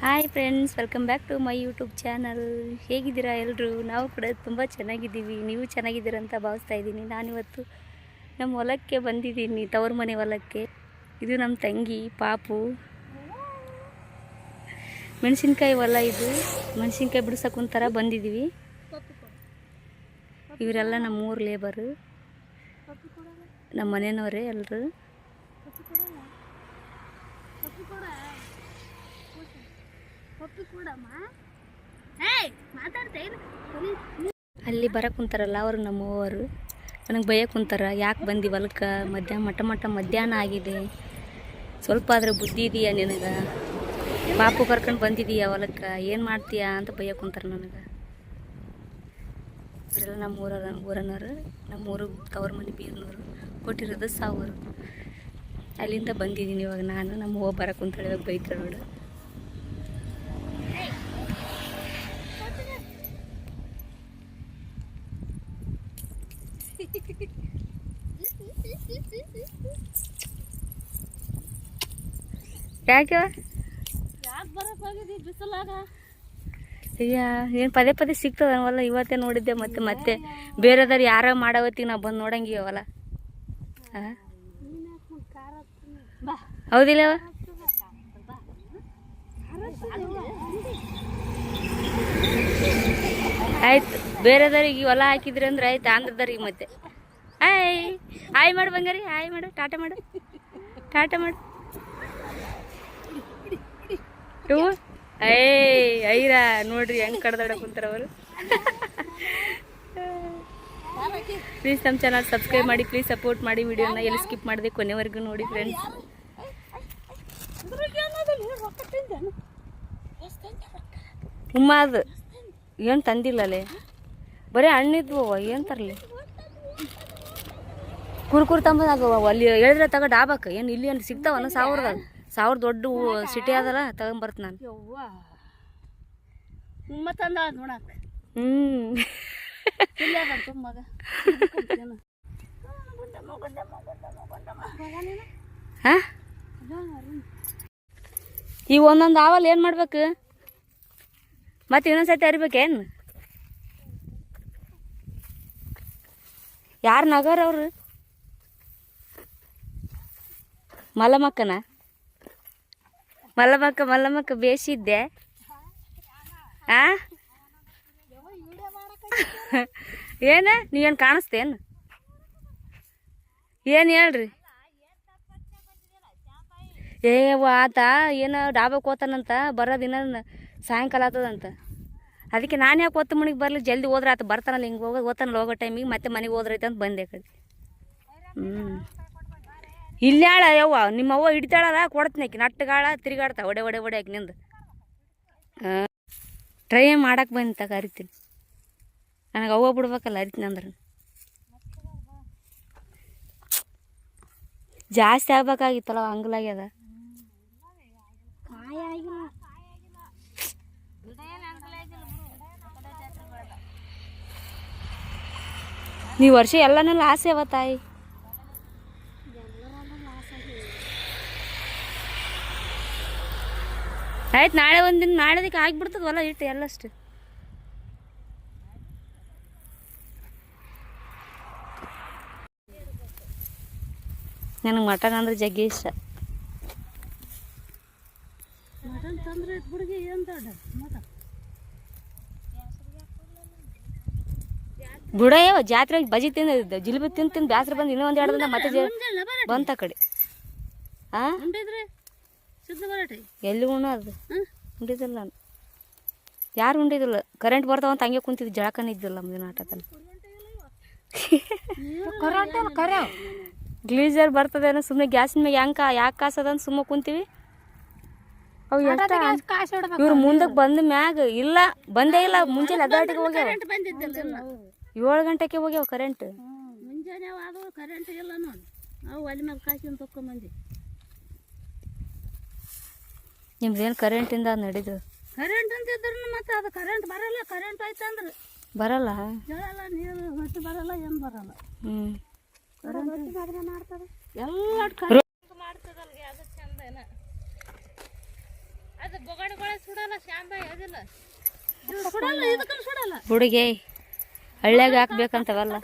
Hi friends, welcome back to my YouTube channel. ಹೇಗಿದ್ದೀರಾ ಎಲ್ಲರೂ? ನಾವು ಕೂಡ ತುಂಬ ಚೆನ್ನಾಗಿದ್ದೀವಿ. ನೀವು ಚೆನ್ನಾಗಿದ್ದೀರಾ ಅಂತ ಭಾವಿಸ್ತಾ ಇದ್ದೀನಿ. ನಾನಿವತ್ತು ನಮ್ಮ ಹೊಲಕ್ಕೆ ಬಂದಿದ್ದೀನಿ, ತವ್ರ ಮನೆ ಹೊಲಕ್ಕೆ. ಇದು ನಮ್ಮ ತಂಗಿ ಪಾಪು. ಮೆಣಸಿನ್ಕಾಯಿ ಹೊಲ ಇದು. ಮೆಣಸಿನ್ಕಾಯಿ ಬಿಡ್ಸಕ್ಕೆ ಒಂಥರ ಬಂದಿದ್ದೀವಿ. ಇವರೆಲ್ಲ ನಮ್ಮೂರು ಲೇಬರು, ನಮ್ಮ ಮನೆಯವರೇ ಎಲ್ಲರೂ. ಅಲ್ಲಿ ಬರಕ್ಕೆ ಕುಂತಾರಲ್ಲ ಅವರು ನಮ್ಮವರು ನನಗೆ ಬೈಯಕ್ಕೆ ಕುಂತಾರ. ಯಾಕೆ ಬಂದು ಹೊಲಕ್ಕೆ ಮಧ್ಯಾಹ್ನ ಆಗಿದೆ, ಸ್ವಲ್ಪ ಆದ್ರೆ ಬುದ್ಧಿ ಇದೆಯಾ ನಿನಗೆ? ಪಾಪು ಕರ್ಕೊಂಡು ಬಂದಿದ್ದೀಯ ಹೊಲಕ್ಕೆ, ಏನು ಮಾಡ್ತೀಯಾ ಅಂತ ಬೈಯಕ್ಕೆ ಕುಂತಾರ ನನಗೆ. ಇವರೆಲ್ಲ ಊರನವರು, ನಮ್ಮೂರು ತವ್ರ ಮನೆ ಬೀರ್ನವರು. ಕೊಟ್ಟಿರೋದು 1000. ಅಲ್ಲಿಂದ ಬಂದಿದ್ದೀನಿ ಇವಾಗ ನಾನು. ನಮ್ಮ ಹೋಗಿ ಬರಕ್ಕೆ ಕುಂತಾಳೆ, ಇವಾಗ ಬೈತಾರೆ ನೋಡು. ಯಾಕೆ ಅಯ್ಯ, ಏನು ಪದೇ ಪದೇ ಸಿಗ್ತದವಲ್ಲ. ಇವತ್ತೇ ನೋಡಿದ್ದೆ, ಮತ್ತೆ ಬೇರೆದವ್ರು ಯಾರೋ ಮಾಡೋವತ್ತಿಗೆ ನಾವು ಬಂದು ನೋಡಂಗಿವಲ್ಲ. ಹೌದಿಲ್ಲ? ಆಯ್ತು, ಬೇರೆದವ್ರಿಗೆ ಹೊಲ ಹಾಕಿದ್ರಿ ಅಂದ್ರೆ ಆಯ್ತು. ಆಂಧ್ರದವ್ರಿಗೆ ಮತ್ತೆ ಹಾಯ್ ಮಾಡು ಬಂಗಾರಿ, ಹಾಯ್ ಮಾಡು, ಟಾಟಾ ಮಾಡು. ಇವು ಐರಾ ನೋಡ್ರಿ ಹೆಂಗೆ ಕಡ್ದಾಡಕ್ಕೆ ಕುಂತಾರ ಅವರು. ಪ್ಲೀಸ್ ನಮ್ಮ ಚಾನಲ್ ಸಬ್ಸ್ಕ್ರೈಬ್ ಮಾಡಿ, ಪ್ಲೀಸ್ ಸಪೋರ್ಟ್ ಮಾಡಿ. ವಿಡಿಯೋನ ಎಲ್ಲಿ ಸ್ಕಿಪ್ ಮಾಡಿದೆ ಕೊನೆವರೆಗೂ ನೋಡಿ ಫ್ರೆಂಡ್ಸ್. ಅದು ಏನು ತಂದಿಲ್ಲಲೇ, ಬರೀ ಹಣ್ಣಿದ್ವು. ಏನು ತರಲಿ? ಕುರ್ಕುರ್ ತಂಬದಾಗವ ಅಲ್ಲಿ ಹೇಳಿದ್ರೆ ತಗ ಡಾಬಾಕ. ಏನು ಇಲ್ಲಿ ಏನು ಸಿಗ್ತಾವನ? 1000 ದೊಡ್ಡ ಸಿಟಿ ಅದಲ್ಲ, ತಗೊಂಬರ್ತ ನಾನು. ಹಾಂ, ಈಗ ಒಂದೊಂದು ಆವಲ್ ಏನು ಮಾಡ್ಬೇಕು? ಮತ್ತೆ ಇನ್ನೊಂದ್ಸತಿ ಅರಿಬೇಕೇನು? ಯಾರು ನಗರ ಅವರು? ಮಲ್ಲಮಕ್ಕ ಬೇಸಿದ್ದೆ. ಏನ ನೀವೇನು ಕಾಣಿಸ್ತೇನು? ಏನು ಹೇಳ್ರಿ? ಆತ ಏನೋ ಡಾಬಾಕ್ ಹೋತಾನಂತ, ಬರೋದಿನ ಸಾಯಂಕಾಲ ಆಗ್ತದಂತ. ಅದಕ್ಕೆ ನಾನು ಯಾಕೆ ಹೊತ್ತು ಮನೆಗೆ ಬರಲಿ, ಜಲ್ದಿ ಹೋದ್ರೆ ಆತ ಬರ್ತಾನಲ್ಲ. ಹಿಂಗೆ ಹೋಗ್ತಾನಲ್ಲ, ಹೋಗೋ ಟೈಮಿಗೆ ಮತ್ತೆ ಮನೆಗೆ ಹೋದ್ರೈತೆ ಅಂತ ಬಂದೆ ಕಡೆ. ಇಲ್ಲಾಳ ಯವ್ವ, ನಿಮ್ಮವ್ವ ಹಿಡಿತಾಳಲ್ಲ, ಕೊಡ್ತೀನಿ. ನಟ್ಟಗಾಳ ತಿರುಗಾಡ್ತಾ ಒಡೆ ಆಕಿ ನಿಂದು. ಟ್ರೈ ಮಾಡಕ್ಕೆ ಬಂದ ತಗ, ಅರಿತೀನಿ. ನನಗೆ ಅವ್ವ ಬಿಡ್ಬೇಕಲ್ಲ, ಅರಿತೀನಿ ಅಂದ್ರೆ. ಜಾಸ್ತಿ ಆಗ್ಬೇಕಾಗಿತ್ತಲ್ಲ, ಹಂಗಲಾಗ್ಯದ. ನೀವು ವರ್ಷ ಎಲ್ಲನೂ ಲಾಸ್ ಯಾವ ತಾಯಿ? ಆಯ್ತು, ನಾಳೆ ಒಂದಿನ ನಾಳೆದಕ್ಕೆ ಆಗಿಬಿಡ್ತದವಲ್ಲ ಇಟ್ಟು ಎಲ್ಲಷ್ಟು. ನನಗೆ ಮಟನ್ ಅಂದ್ರೆ ಜಗ್ಗಿ ಇಷ್ಟ. ಬಿಡಯ್ಯವ, ಜಾತ್ರೆಗೆ ಬಜಿ ತಿಂದ ಜಿಲೇಬಿ ತಿಂದು ಬ್ಯಾಸ್ರ ಬಂದು ಇನ್ನೊಂದು 2 ದಿನ ಮತ್ತೆ ಬಂತ ಕಡೆ. ಎಲ್ಲಿ ಉಣ್ಣೋದು? ಉಂಡಿದಿಲ್ಲ ನಾನು. ಯಾರು ಉಂಡಿದಿಲ್ಲ. ಕರೆಂಟ್ ಬರ್ತಾವಂತ ಹಂಗೆ ಕುಂತಿದ್ದು, ಜಳಕನ ಇದ್ದಿಲ್ಲ ನಮ್ದಿನ ಆಟದಲ್ಲಿ. ಗ್ಲೀಸರ್ ಬರ್ತದೇನೋ, ಸುಮ್ಮನೆ ಗ್ಯಾಸಿನ ಮ್ಯಾಗ ಯಾಕೆ ಕಾಸದಂತ ಸುಮ್ಮನೆ ಕುಂತೀವಿ. ಅವು ಇವ್ರು ಮುಂದಕ್ಕೆ ಬಂದ ಮ್ಯಾಗ ಇಲ್ಲ, ಬಂದೇ ಇಲ್ಲ. ಮುಂಜಾನೆ 10 ಗಂಟೆಗೆ ಹೋಗ್ಯಾವ, 7 ಗಂಟೆಗೆ ಹೋಗ್ಯಾವ ಕರೆಂಟ್. ಮುಂಜಾನೆ ಕರೆಂಟ್ ಇಲ್ಲ ನೋಡಿ. ನಾವು ಅಲ್ಲಿ ಮ್ಯಾಗ ಕಾಸಿನ ತೊಗೊಂಬಂದಿ. ನಿಮ್ದೇನು ಕರೆಂಟಿಂದ ನಡೀದು? ಕರೆಂಟ್ ಅಂತಿದ್ರು ಮತ್ತೆ ಅದು ಕರೆಂಟ್ ಬರಲ್ಲ. ಕರೆಂಟ್ ಆಯ್ತು ಅಂದ್ರೆ ಬರಲ್ಲ, ಜಳಲ್ಲ, ನೀರು ಹೊಟ್ಟೆ ಬರಲ್ಲ, ಏನು ಬರಲ್ಲ. ಕರೆಂಟ್ ಮಾಡ್ತದೆ ಎಲ್ಲ ಮಾಡ್ತದಲ್ಲ, ಅದು ಚಂದನ. ಅದು ಬೊಗಡೆ ಹುಡುಗಿ ಹಳ್ಳ್ಯಾಗ ಹಾಕ್ಬೇಕಂತವಲ್ಲ.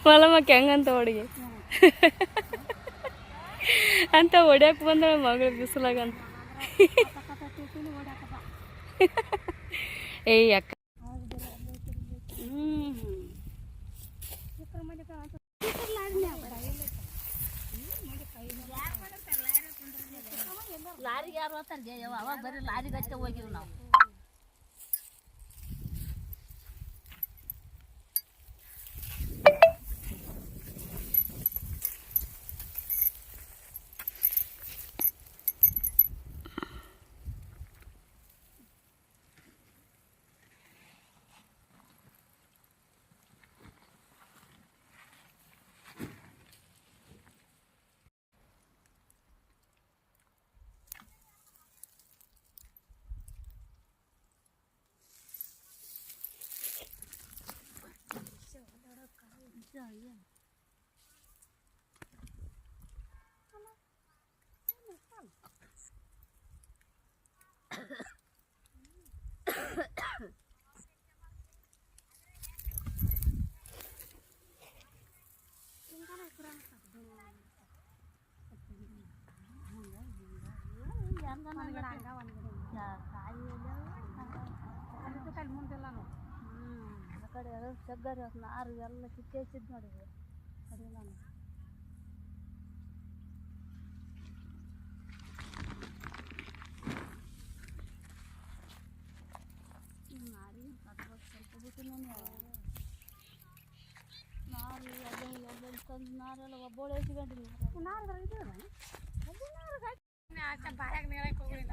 ಮಲಮಕ್ಕ ಹೆಂಗಂತ ಹುಡುಗಿ ಅಂತ ಹೊಡ್ಯಾಕ ಬಂದ ಮಗಳು ಬಿಸಿಲಾಗಂತ. ಏಯ್ ಅಕ್ಕ ಲಾರಿಗೆ ಯಾರು ಹೋಗ್ತಾರೆ ಅವಾಗ ಬರೀ ಲಾರಿಗೆ ಹಚ್ಚ ಹೋಗಿವ್ ನಾವು. ಆ ಕಡೆ ಚಗ್ಗರ ನಾರು ಎಲ್ಲ ಕಿತ್ತೇಸಿದ್ ನೋಡಿದ್ವಿ ಕಡೆ ನಾನು. ನಾರಿ ಸ್ವಲ್ಪ ಬಿಟ್ಟು ನಾರು ಎಲ್ಲ ತಂದು ನಾರೆಲ್ಲ ಒಬ್ಬಳೆ ಸಿಗಂಡಿಲ್ಲ. ನಾರು ಬಾಯಾಗ ನೀರಕ್ಕೆ ಹೋಗಿಲ್ಲ.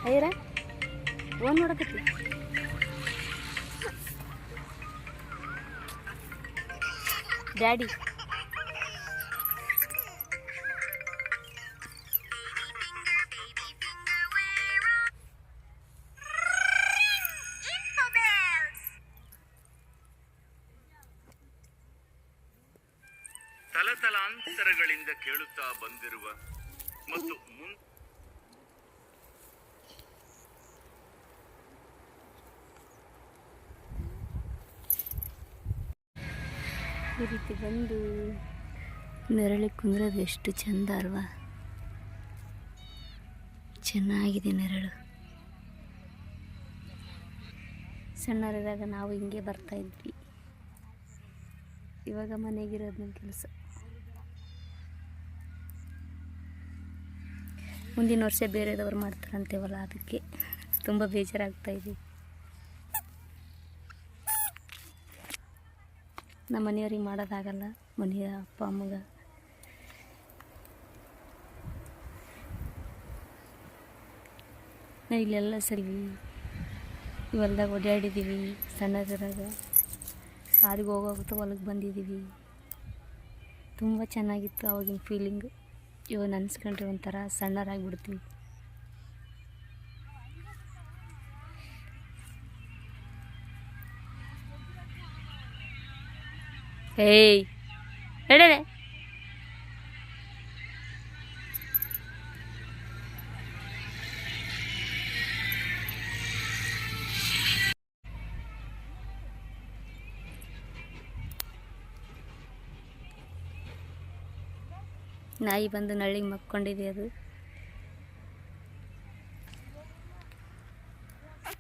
ಅಯ್ಯರ ಫೋನ್ ನೋಡಕತ್ತಿ. ಡ್ಯಾಡಿ ತಲತಲಾಂತರಗಳಿಂದ ಕೇಳುತ್ತಾ ಬಂದಿರುವ ಮತ್ತು ಈ ರೀತಿ ಬಂದು ನೆರಳಿ ಕುಂದ್ರೋದು ಎಷ್ಟು ಚಂದ ಅಲ್ವಾ. ಚೆನ್ನಾಗಿದೆ ನೆರಳು. ಸಣ್ಣವರಿದ್ದಾಗ ನಾವು ಹಿಂಗೆ ಬರ್ತಾ ಇದ್ವಿ. ಇವಾಗ ಮನೆಗಿರೋದು ನನ್ನ ಕೆಲಸ. ಮುಂದಿನ ವರ್ಷ ಬೇರೆದವ್ರು ಮಾಡ್ತಾರಂತೇವಲ್ಲ, ಅದಕ್ಕೆ ತುಂಬ ಬೇಜಾರಾಗ್ತಾಯಿದೆ. ನಮ್ಮ ಮನೆಯವ್ರಿಗೆ ಮಾಡೋದಾಗಲ್ಲ, ಮನೆಯ ಅಪ್ಪ ಅಮ್ಮಗ. ನಾವು ಇಲ್ಲೆಲ್ಲ ಸರಿ ಹೊಲ್ದಾಗ ಓಡಾಡಿದ್ದೀವಿ. ಸಣ್ಣದಿರಾಗ ಸಾದಿಗೆ ಹೋಗೋಗುತ್ತೆ ಹೊಲಕ್ಕೆ ಬಂದಿದ್ದೀವಿ. ತುಂಬ ಚೆನ್ನಾಗಿತ್ತು ಆವಾಗಿನ ಫೀಲಿಂಗ್. ಇವಾಗ ನೆನ್ಸ್ಕೊಂಡ್ರೆ ಒಂಥರ ಸಣ್ಣರಾಗಿಬಿಡ್ತೀವಿ. ಏಯ್ ಎಡೆ ನಾಯಿ ಬಂದು ನಳ್ಳಿಗೆ ಮಕ್ಕೊಂಡಿದೆ. ಅದು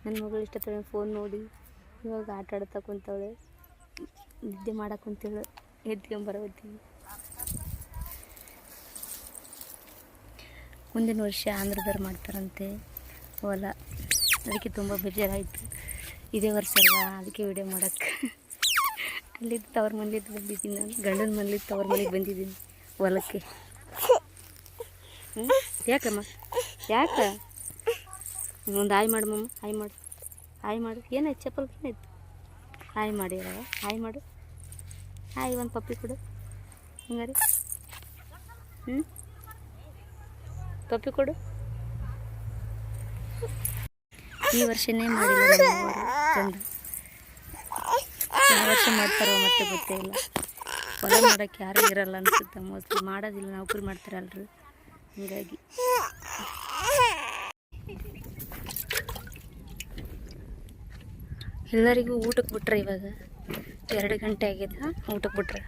ನನ್ನ ಮಗಳು ಇಷ್ಟೊತ್ತೊಳಗೆ ಫೋನ್ ನೋಡಿ ಇವಾಗ ಆಟ ಆಡ್ತಾ ಕುಂತವಳೆ. ನಿದ್ದೆ ಮಾಡಕ್ಕೆ ಕುಂತೇಳು, ಎದ್ಕೊಂಬರತ್ತೀವಿ. ಮುಂದಿನ ವರ್ಷ ಆಂಧ್ರದವ್ರು ಮಾಡ್ತಾರಂತೆ ಹೊಲ. ಅದಕ್ಕೆ ತುಂಬ ಬೇಜಾರಾಯಿತು. ಇದೇ ವರ್ಷ ಅಲ್ವಾ, ಅದಕ್ಕೆ ವಿಡಿಯೋ ಮಾಡೋಕ್ಕೆ ಅಲ್ಲಿದ್ದು ತವ್ರ ಮನೇಲಿದ್ದು ಬಂದಿದ್ದೀನಿ. ನಾನು ಗಂಡನ ಮನೇಲಿದ್ದು ತವ್ರ ಮನೆಗೆ ಬಂದಿದ್ದೀನಿ ಹೊಲಕ್ಕೆ. ಯಾಕಮ್ಮ ಯಾಕೆ ಒಂದು ಹಾಯ್ ಮಾಡು ಮಮ್ಮ, ಹಾಯ್ ಮಾಡು, ಹಾಯ್ ಮಾಡು. ಏನಾಯ್ತು ಚಪ್ಪಲ್ ಏನಾಯ್ತು? ಹಾಯ್ ಮಾಡಿ ಹಾಯ್ ಮಾಡು, ಹಾಯ್. ಒಂದು ಪಪ್ಪಿ ಕೊಡು ಹಂಗಾರೆ. ಪಪ್ಪಿ ಕೊಡು. ಈ ವರ್ಷನೇ ಮಾಡಿಲ್ಲ ತಂದು. ಯಾವ ವರ್ಷ ಮಾಡ್ತಾರೋ ಮತ್ತೆ ಗೊತ್ತೇ ಇಲ್ಲ. ಹೊಲ ಮಾಡೋಕ್ಕೆ ಯಾರೂ ಇರಲ್ಲ ಅನ್ಸುತ್ತೆ ಮೋಸ್ಟ್ಲಿ. ಮಾಡೋದಿಲ್ಲ, ನೌಕರಿ ಮಾಡ್ತಾರಲ್ರಿ, ಹೀಗಾಗಿ. ಎಲ್ಲರಿಗೂ ಊಟಕ್ಕೆ ಬಿಟ್ರೆ ಇವಾಗ 2 ಗಂಟೆ ಆಗಿದೆ. ಊಟಕ್ಕೆ ಬಿಟ್ರೆ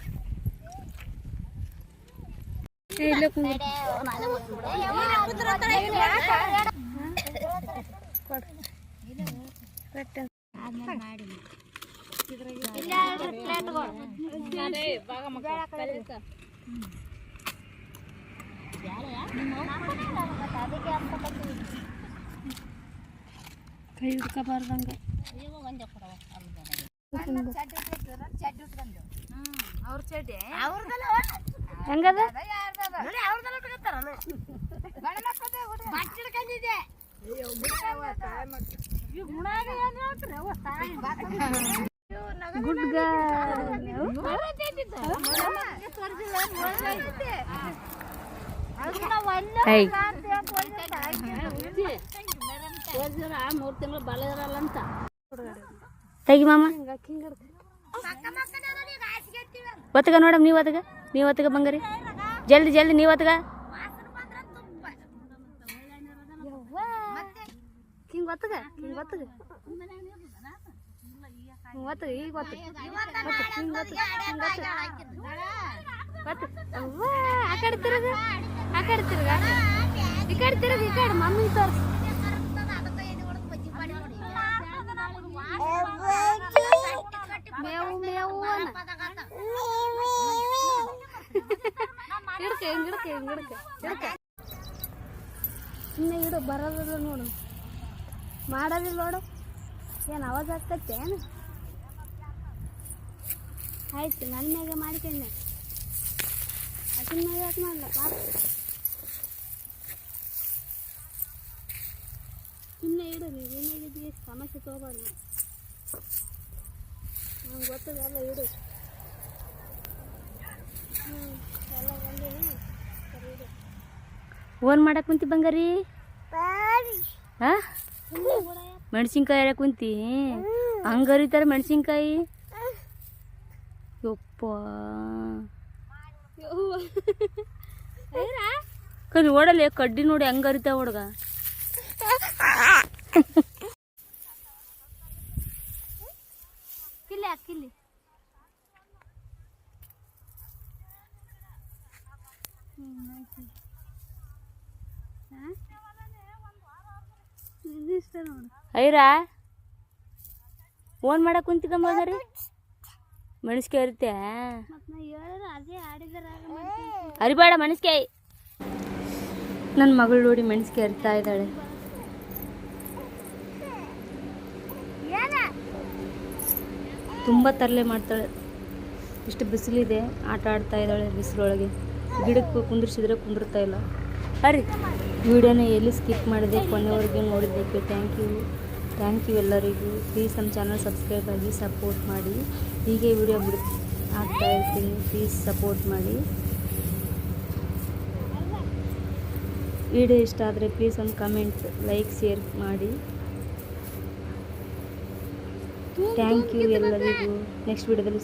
ಇಲ್ಲೇ ಕೈ ಹಿಡ್ಕೋಬಾರ್ದಂಗೆ. ಹೆಂಗದ ಗುಡ್ ತೆಗಿ ಮಾಮ. ಒತ್ತಗ ನೋಡಮ್, ನೀವು ಒತ್ತಗ ಬಂಗಾರಿ. ಜಲ್ದಿ ಜಲ್ದಿ ನೀವು ಒತ್ತಗ. ಹಿಂಗೆ ಒತ್ತಗ ಈಗ ಆ ಕಡೆ ತಿರುಗ, ಈ ಕಡೆ ತಿರುಗ, ಈ ಕಡೆ ಮಮ್ಮಿ ತೋರ್ಸಿ. ಮೇವು ಮೇವು ಹಿಡ್ಕ ಇನ್ನು ಇಡು. ಬರೋದಿಲ್ಲ ನೋಡು, ಮಾಡೋದಿಲ್ಲ ನೋಡು. ಏನು ಅವಾಜ್ ಆಗ್ತೈತೆ ಏನು? ಆಯ್ತು, ನನ್ನ ಮ್ಯಾಗ ಮಾಡ್ಕೊಂಡೆ. ಅದನ್ನ ಮ್ಯಾಗ ಯಾಕೆ ಮಾಡಲ್ಲ? ಇನ್ನು ಇಡು. ನೀವು ಏನಾಗಿದ್ದೀವಿ ಸಮಸ್ಯೆ ತೊಗೋಬಾರ್ದು. ನಂಗೆ ಗೊತ್ತದ ಎಲ್ಲ ಇಡು. ಎಲ್ಲ ಬಂದೀನಿ. ಸರಿ ಇಡು. ಓನ್ ಮಾಡಕ್ಕೆ ಕುಂತಿ ಬಂಗಾರಿ? ಹಾಂ, ಮೆಣಸಿನ್ಕಾಯಿ ಹೇಳಕ್ಕೆ ಕುಂತಿ? ಹಂಗರಿತಾರೆ ಮೆಣಸಿನ್ಕಾಯಿ. ಯಪ್ಪ ಕಲಿ ಓಡಲ್ಲ, ಕಡ್ಡಿ ನೋಡಿ ಹೆಂಗೆ ಅರಿತಾವ ಹುಡುಗ. ಕಿಲ್ಲಿ ಕಿಲ್ಲಿ ಐರಾ ಓನ್ ಮಾಡಕ್ಕೆ ಕುಂತಿದ್ದಮ್ಮ ರೀ. ಮೆಣಸ್ಕಾಯಿ ಇರುತ್ತೆ ಅರಿಬೇಡ ಮೆಣಸ್ಕಾಯಿ. ನನ್ನ ಮಗಳು ನೋಡಿ ಮೆಣಸ್ಕಾಯಿ ಅರಿತಾ ಇದ್ದಾಳೆ. ತುಂಬ ತರಲೆ ಮಾಡ್ತಾಳೆ. ಇಷ್ಟು ಬಿಸಿಲಿದೆ, ಆಟ ಆಡ್ತಾ ಇದ್ದಾಳೆ ಬಿಸಿಲೊಳಗೆ. ಗಿಡಕ್ಕೆ ಕುಂದಿರ್ಸಿದ್ರೆ ಕುಂದಿರ್ತಾ ಇಲ್ಲ. ಅರಿ ವಿಡಿಯೋನ ಎಲ್ಲಿ ಸ್ಕಿಪ್ ಮಾಡಿದೆ, ಕೊನೆವರೆಗೆ ನೋಡಿದ್ದಕ್ಕೆ ಥ್ಯಾಂಕ್ ಯು ಎಲ್ಲರಿಗೂ. ಪ್ಲೀಸ್ ನಮ್ಮ ಚಾನಲ್ ಸಬ್ಸ್ಕ್ರೈಬ್ ಆಗಿ ಸಪೋರ್ಟ್ ಮಾಡಿ. ಹೀಗೆ ವಿಡಿಯೋ ಹಾಕ್ತಾ ಇರ್ತೀನಿ, ಪ್ಲೀಸ್ ಸಪೋರ್ಟ್ ಮಾಡಿ. ವಿಡಿಯೋ ಇಷ್ಟ ಆದರೆ ಪ್ಲೀಸ್ ಒಂದು ಕಮೆಂಟ್, ಲೈಕ್, ಶೇರ್ ಮಾಡಿ. ಥ್ಯಾಂಕ್ ಯು ಎಲ್ಲರಿಗೂ. ನೆಕ್ಸ್ಟ್ ವಿಡಿಯೋದಲ್ಲಿ